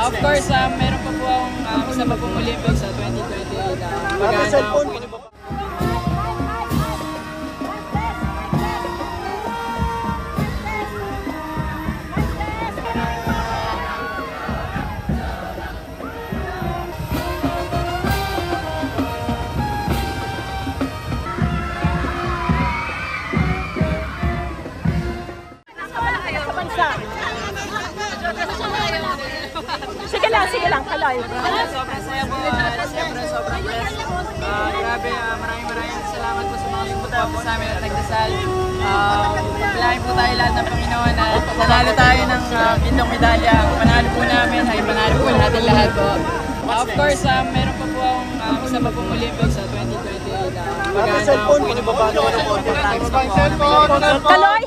Of course, meron pa po akong isa pa pong Olympics sa 2028. Magana po yun po. Sige lang, kaloy. Sobrang saya po. Siyempre, sobrang blessed. Grabe, maraming salamat po sa mga pumunta po sa amin at nagdasal. Pagpalain po tayo lahat ng Panginoon at panalo tayo ng gintong medalya. Panalo po namin, ay panalo po lahat po. Of course, meron pa po akong isa pa pong Olympics sa 2028. Magana po yun po. Kaloy,